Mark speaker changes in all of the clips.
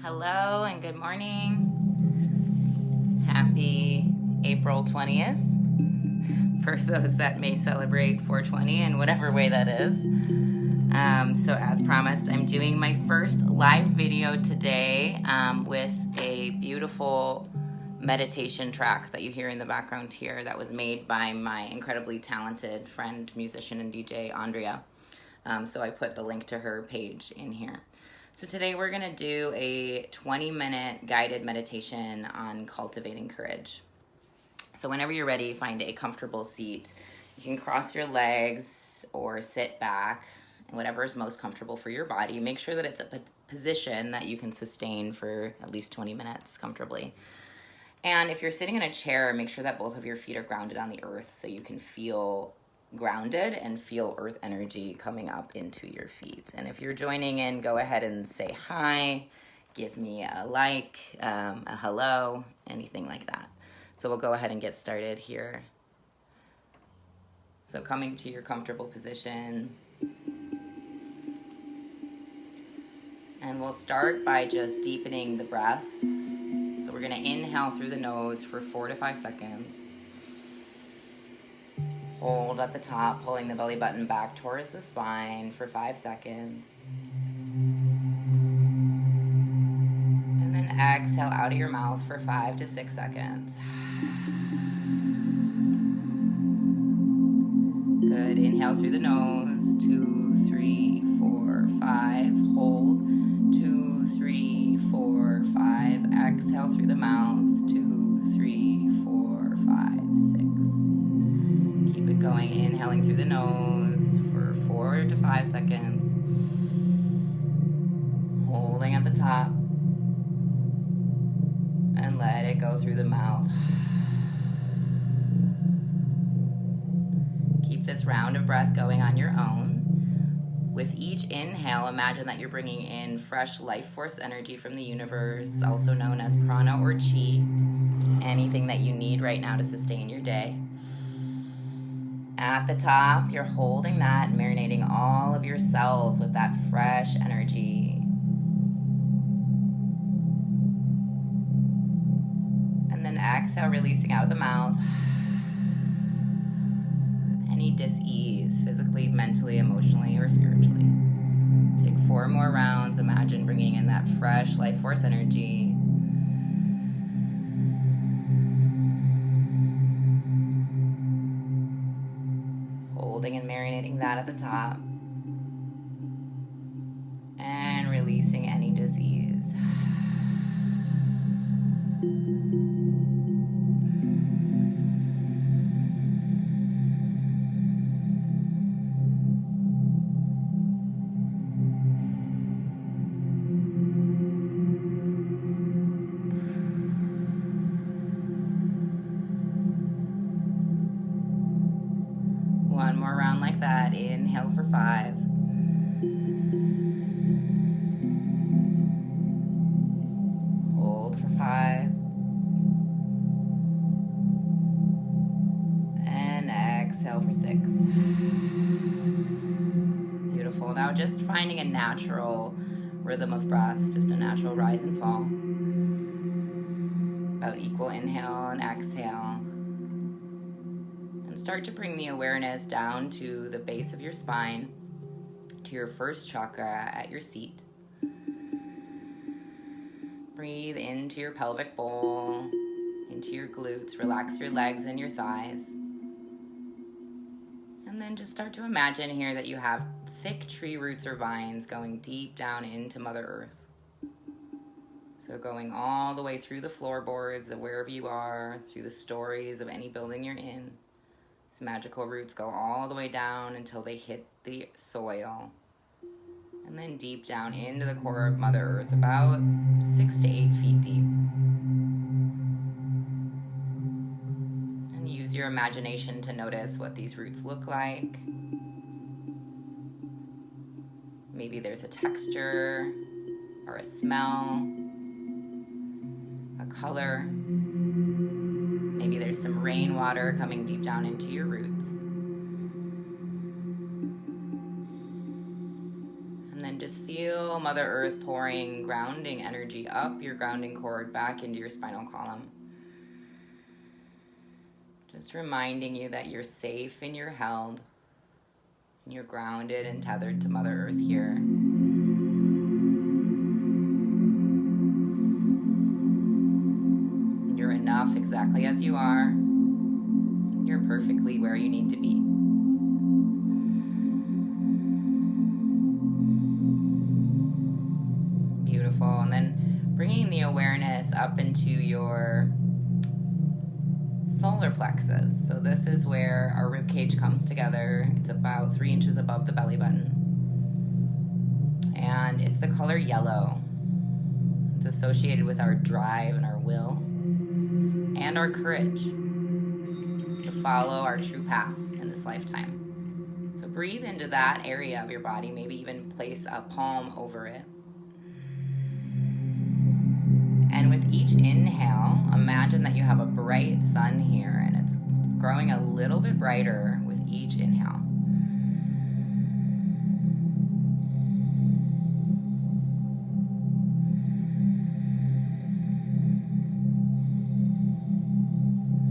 Speaker 1: Hello and good morning. Happy April 20th for those that may celebrate 420 in whatever way that is. So as promised, I'm doing my first live video today with a beautiful meditation track that you hear in the background here that was made by my incredibly talented friend, musician, and DJ, Andrea. So I put the link to her page in here. So today we're going to do a 20-minute guided meditation on cultivating courage. So whenever you're ready, find a comfortable seat. You can cross your legs or sit back, whatever is most comfortable for your body. Make sure that it's a position that you can sustain for at least 20 minutes comfortably. And if you're sitting in a chair, make sure that both of your feet are grounded on the earth so you can feel grounded and feel earth energy coming up into your feet. And if you're joining in, go ahead and say hi, give me a like, a hello, anything like that. So we'll go ahead and get started here. So coming to your comfortable position. And we'll start by just deepening the breath. So we're going to inhale through the nose for 4 to 5 seconds. Hold at the top, pulling the belly button back towards the spine for 5 seconds. And then exhale out of your mouth for 5 to 6 seconds. Good. Inhale through the nose. 2, 3, 4, 5. Hold. 2, 3, 4, 5. Exhale through the mouth. 2, 3, 4, 5, 6. Keep it going. Inhaling through the nose for 4 to 5 seconds. Holding at the top. And let it go through the mouth. Keep this round of breath going on your own. With each inhale, imagine that you're bringing in fresh life force energy from the universe, also known as prana or chi, anything that you need right now to sustain your day. At the top, you're holding that, marinating all of your cells with that fresh energy. And then exhale, releasing out of the mouth. Any dis-ease, physically, mentally, emotionally, or spiritually. Take 4 more rounds. Imagine bringing in that fresh life force energy. Holding and marinating that at the top. And releasing any dis-ease. One more round like that. Inhale for 5. Hold for 5. And exhale for 6. Beautiful. Now just finding a natural rhythm of breath, just a natural rise and fall. About equal inhale and exhale. Start to bring the awareness down to the base of your spine, to your first chakra at your seat. Breathe into your pelvic bowl, into your glutes. Relax your legs and your thighs. And then just start to imagine here that you have thick tree roots or vines going deep down into Mother Earth. So going all the way through the floorboards of wherever you are, through the stories of any building you're in. These magical roots go all the way down until they hit the soil. And then deep down into the core of Mother Earth, about 6 to 8 feet deep. And use your imagination to notice what these roots look like. Maybe there's a texture or a smell, a color. Maybe there's some rainwater coming deep down into your roots. And then just feel feel Mother Earth pouring grounding energy up your grounding cord back into your spinal column. Just reminding you that you're safe and you're held, and you're grounded and tethered to Mother Earth here. You're enough exactly as you are. You're perfectly where you need to be. Beautiful. And then bringing the awareness up into your solar plexus. So this is where our rib cage comes together. It's about 3 inches above the belly button. And it's the color yellow. It's associated with our drive and our will and our courage to follow our true path in this lifetime. So breathe into that area of your body, maybe even place a palm over it. And with each inhale, imagine that you have a bright sun here, and it's growing a little bit brighter with each inhale.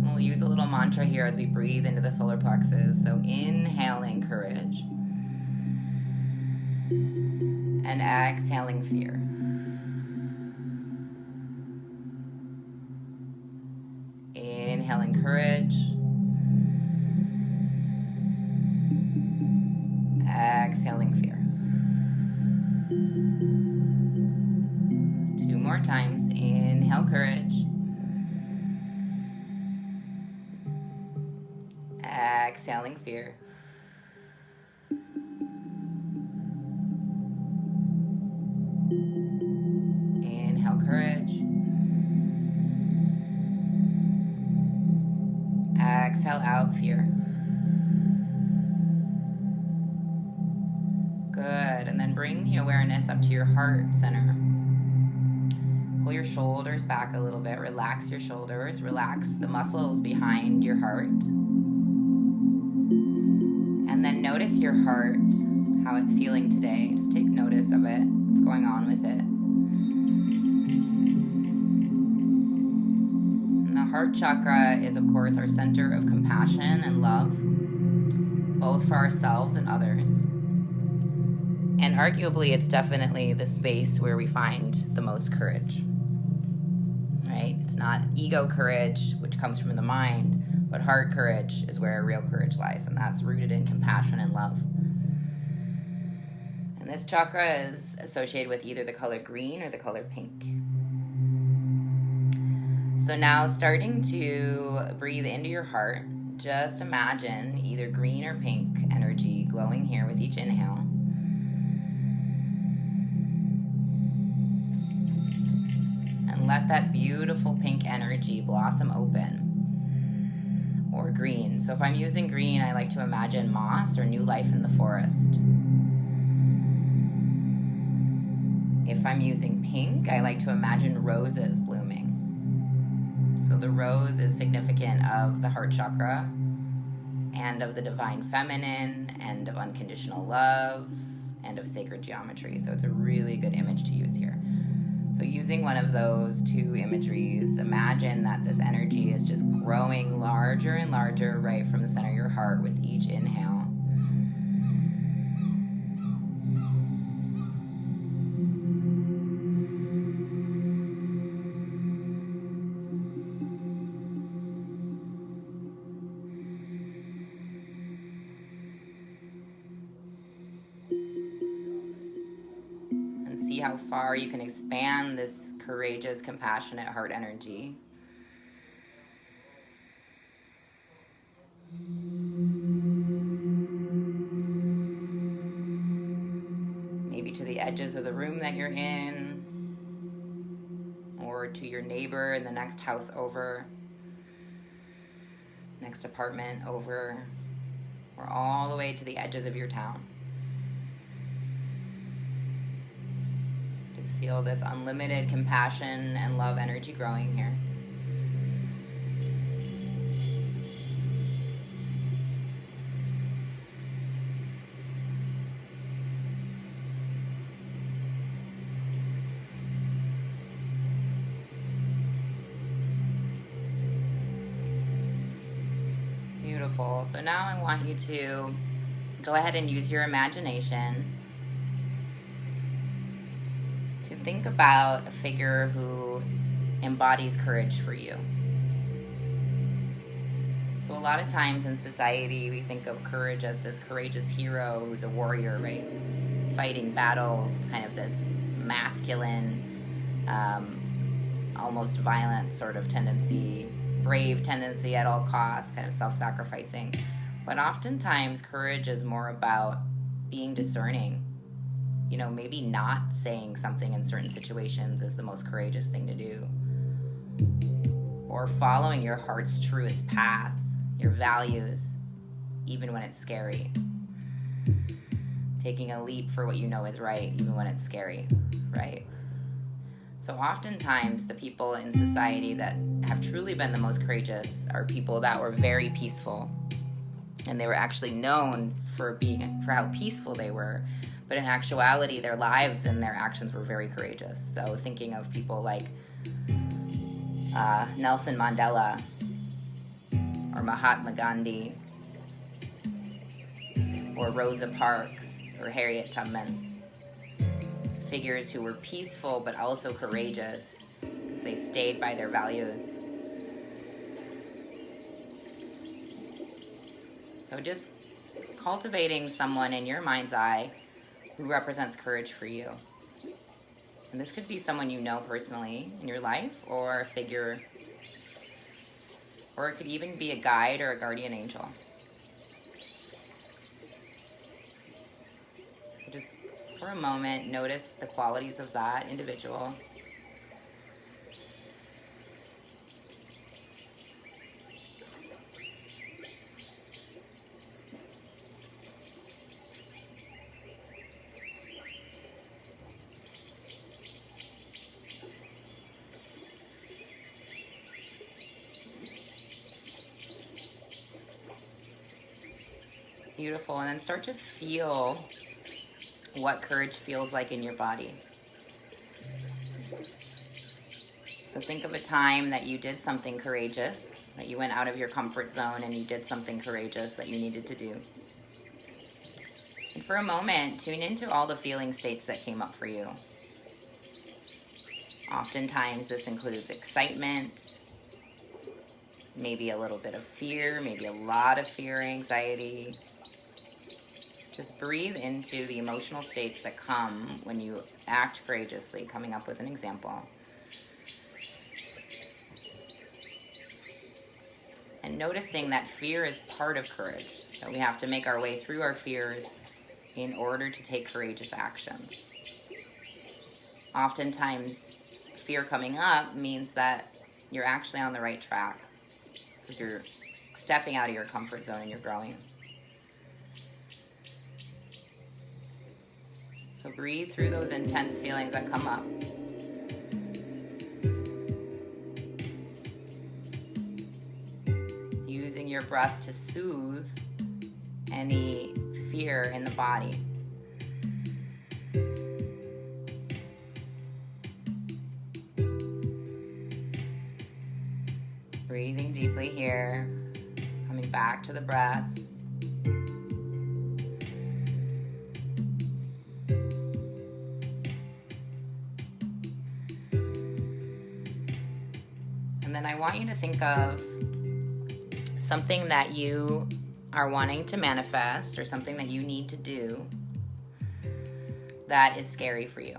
Speaker 1: And we'll use a little mantra here as we breathe into the solar plexus. So inhaling courage and exhaling fear. Inhaling courage. Exhaling fear. 2 more times. Inhale courage. Exhaling fear. Inhale courage. Exhale out fear. Good. And then bring the awareness up to your heart center. Pull your shoulders back a little bit. Relax your shoulders. Relax the muscles behind your heart. And then notice your heart, how it's feeling today. Just take notice of it. What's going on with it. Heart chakra is, of course, our center of compassion and love, both for ourselves and others. And arguably, it's definitely the space where we find the most courage, right? It's not ego courage, which comes from the mind, but heart courage is where real courage lies, and that's rooted in compassion and love. And this chakra is associated with either the color green or the color pink. So now starting to breathe into your heart, just imagine either green or pink energy glowing here with each inhale. And let that beautiful pink energy blossom open. Or green. So if I'm using green, I like to imagine moss or new life in the forest. If I'm using pink, I like to imagine roses blooming. So the rose is significant of the heart chakra and of the divine feminine and of unconditional love and of sacred geometry. So it's a really good image to use here. So using one of those two imageries, imagine that this energy is just growing larger and larger right from the center of your heart with each inhale. See how far you can expand this courageous, compassionate heart energy. Maybe to the edges of the room that you're in, or to your neighbor in the next house over, next apartment over, or all the way to the edges of your town. Just feel this unlimited compassion and love energy growing here. Beautiful. So now I want you to go ahead and use your imagination to think about a figure who embodies courage for you. So a lot of times in society, we think of courage as this courageous hero who's a warrior, right? Fighting battles. It's kind of this masculine, almost violent sort of tendency, brave tendency at all costs, kind of self-sacrificing. But oftentimes, courage is more about being discerning. You know, maybe not saying something in certain situations is the most courageous thing to do. Or following your heart's truest path, your values, even when it's scary. Taking a leap for what you know is right, even when it's scary, right? So oftentimes, the people in society that have truly been the most courageous are people that were very peaceful. And they were actually known for how peaceful they were. But in actuality, their lives and their actions were very courageous. So thinking of people like Nelson Mandela or Mahatma Gandhi or Rosa Parks or Harriet Tubman. Figures who were peaceful but also courageous because they stayed by their values. So just cultivating someone in your mind's eye who represents courage for you. And this could be someone you know personally in your life, or a figure, or it could even be a guide or a guardian angel. Just for a moment, notice the qualities of that individual. Beautiful. And then start to feel what courage feels like in your body. So think of a time that you did something courageous, that you went out of your comfort zone and you did something courageous that you needed to do. And for a moment, tune into all the feeling states that came up for you. Oftentimes this includes excitement, maybe a little bit of fear, maybe a lot of fear, anxiety. Just breathe into the emotional states that come when you act courageously, coming up with an example. And noticing that fear is part of courage, that we have to make our way through our fears in order to take courageous actions. Oftentimes, fear coming up means that you're actually on the right track because you're stepping out of your comfort zone and you're growing. So breathe through those intense feelings that come up. Using your breath to soothe any fear in the body. Breathing deeply here, coming back to the breath. And then I want you to think of something that you are wanting to manifest or something that you need to do that is scary for you.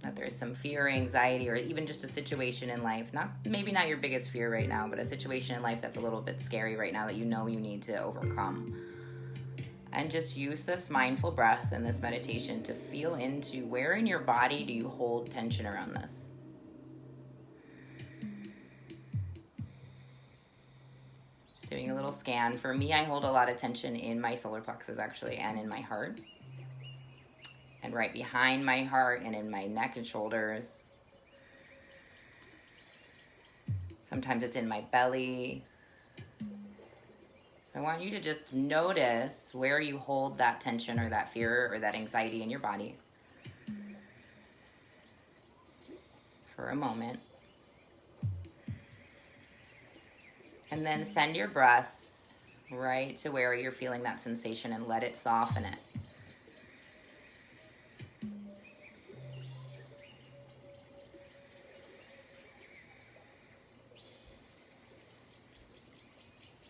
Speaker 1: That there's some fear or anxiety or even just a situation in life, maybe not your biggest fear right now, but a situation in life that's a little bit scary right now that you know you need to overcome. And just use this mindful breath and this meditation to feel into where in your body do you hold tension around this. Doing a little scan. For me, I hold a lot of tension in my solar plexus actually, and in my heart. And right behind my heart and in my neck and shoulders. Sometimes it's in my belly. So I want you to just notice where you hold that tension or that fear or that anxiety in your body. For a moment. And then send your breath right to where you're feeling that sensation, and let it soften it.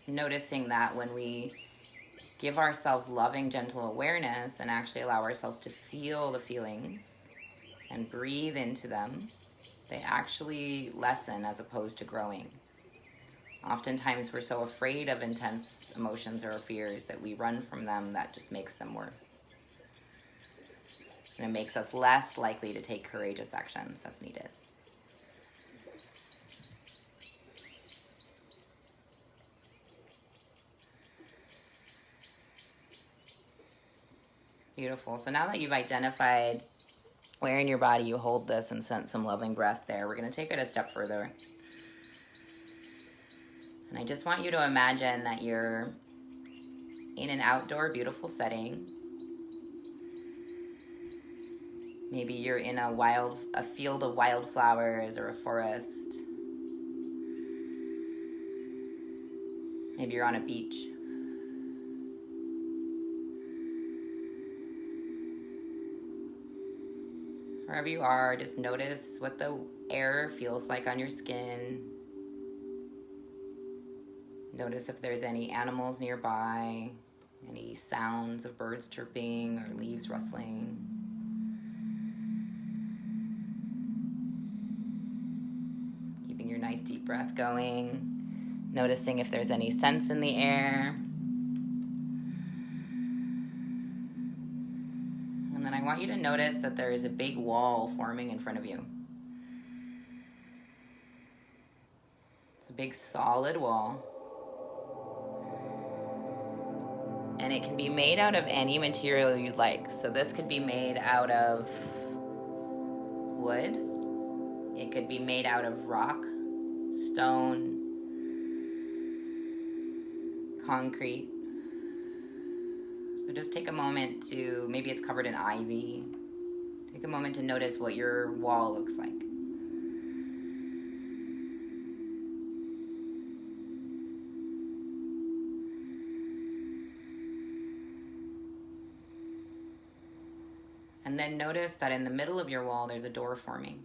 Speaker 1: Noticing that when we give ourselves loving, gentle awareness and actually allow ourselves to feel the feelings and breathe into them, they actually lessen as opposed to growing. Oftentimes we're so afraid of intense emotions or fears that we run from them. That just makes them worse. And it makes us less likely to take courageous actions as needed. Beautiful. So now that you've identified where in your body you hold this and sent some loving breath there, we're going to take it a step further. And I just want you to imagine that you're in an outdoor, beautiful setting. Maybe you're in a field of wildflowers or a forest. Maybe you're on a beach. Wherever you are, just notice what the air feels like on your skin. Notice if there's any animals nearby, any sounds of birds chirping or leaves rustling. Keeping your nice deep breath going. Noticing if there's any scents in the air. And then I want you to notice that there is a big wall forming in front of you. It's a big solid wall. And it can be made out of any material you'd like. So this could be made out of wood. It could be made out of rock, stone, concrete. So just take a moment to, maybe it's covered in ivy. Take a moment to notice what your wall looks like. And then notice that in the middle of your wall, there's a door forming.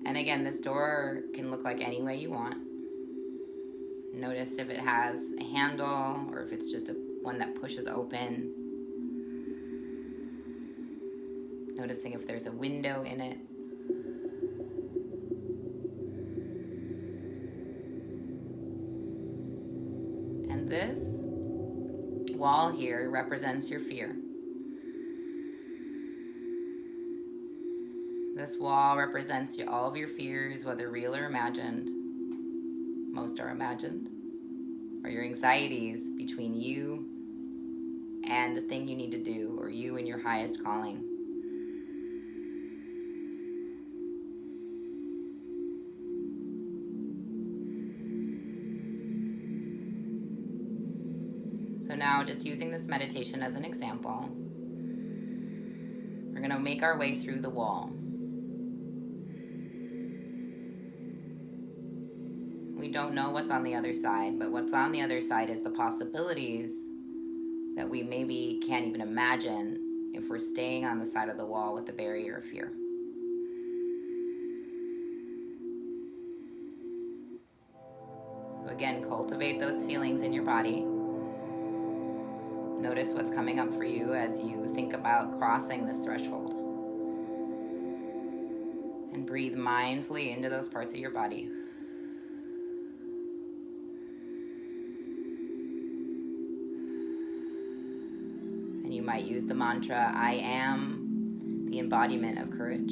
Speaker 1: And again, this door can look like any way you want. Notice if it has a handle or if it's just one that pushes open. Noticing if there's a window in it. And this wall here represents your fear. This wall represents all of your fears, whether real or imagined. Most are imagined. Or your anxieties between you and the thing you need to do, or you and your highest calling. So now, just using this meditation as an example, we're going to make our way through the wall. We don't know what's on the other side, but what's on the other side is the possibilities that we maybe can't even imagine if we're staying on the side of the wall with the barrier of fear. So again, cultivate those feelings in your body. Notice what's coming up for you as you think about crossing this threshold. And breathe mindfully into those parts of your body. You might use the mantra, I am the embodiment of courage.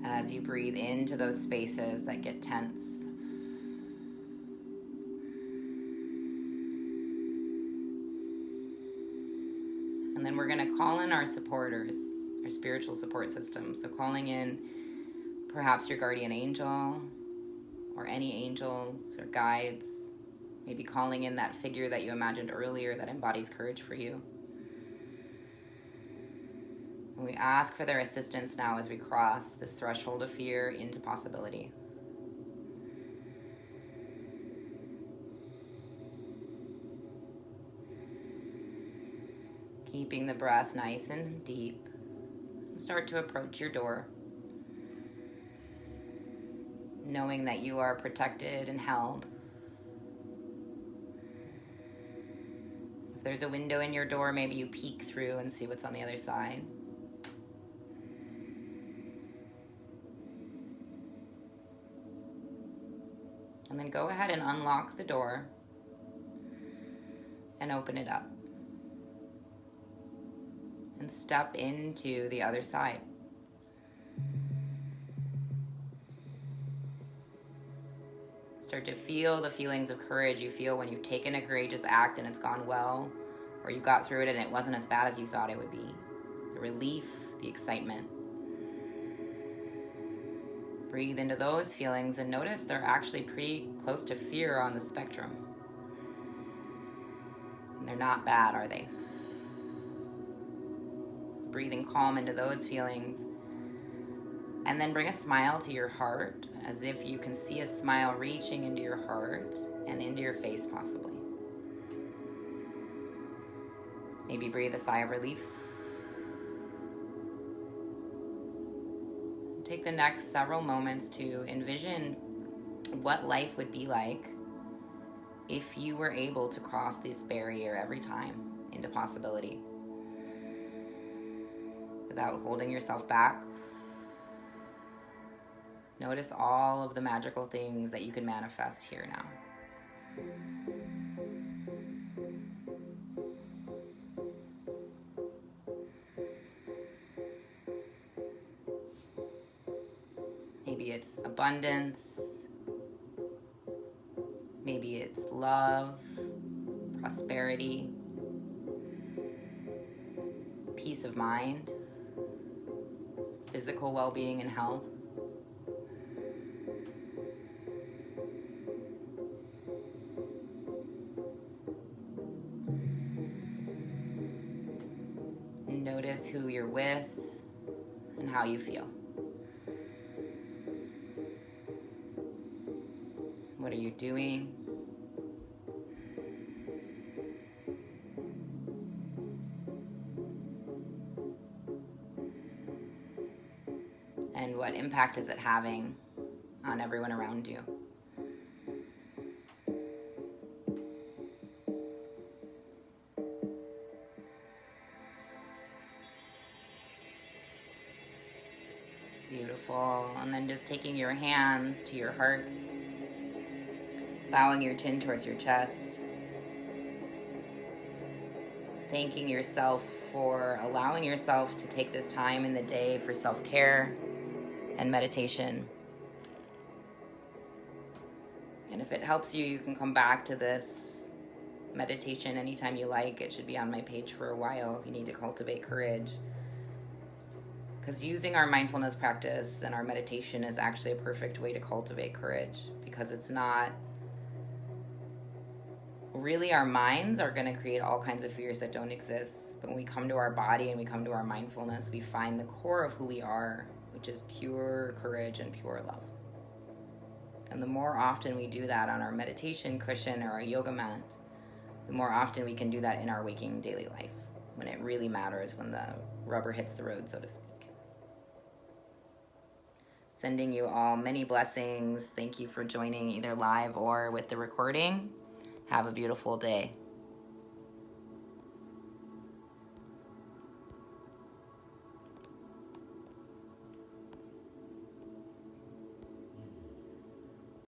Speaker 1: As you breathe into those spaces that get tense. And then we're going to call in our supporters, our spiritual support system. So calling in perhaps your guardian angel, or any angels or guides, maybe calling in that figure that you imagined earlier that embodies courage for you. And we ask for their assistance now as we cross this threshold of fear into possibility. Keeping the breath nice and deep. And start to approach your door, knowing that you are protected and held. If there's a window in your door, maybe you peek through and see what's on the other side. And then go ahead and unlock the door and open it up. And step into the other side. Start to feel the feelings of courage you feel when you've taken a courageous act and it's gone well, or you got through it and it wasn't as bad as you thought it would be. The relief, the excitement. Breathe into those feelings and notice they're actually pretty close to fear on the spectrum. And they're not bad, are they? Breathing calm into those feelings. And then bring a smile to your heart, as if you can see a smile reaching into your heart and into your face possibly. Maybe breathe a sigh of relief. Take the next several moments to envision what life would be like if you were able to cross this barrier every time into possibility, without holding yourself back. Notice all of the magical things that you can manifest here now. Maybe it's abundance. Maybe it's love, prosperity, peace of mind, physical well-being and health. Notice who you're with and how you feel. What are you doing? And what impact is it having on everyone around you? Beautiful. And then just taking your hands to your heart, bowing your chin towards your chest, thanking yourself for allowing yourself to take this time in the day for self-care and meditation. And if it helps you, you can come back to this meditation anytime you like. It should be on my page for a while if you need to cultivate courage. Because using our mindfulness practice and our meditation is actually a perfect way to cultivate courage, because it's not really, our minds are going to create all kinds of fears that don't exist. But when we come to our body and we come to our mindfulness, we find the core of who we are, which is pure courage and pure love. And the more often we do that on our meditation cushion or our yoga mat, the more often we can do that in our waking daily life, when it really matters, when the rubber hits the road, so to speak. Sending you all many blessings. Thank you for joining either live or with the recording. Have a beautiful day.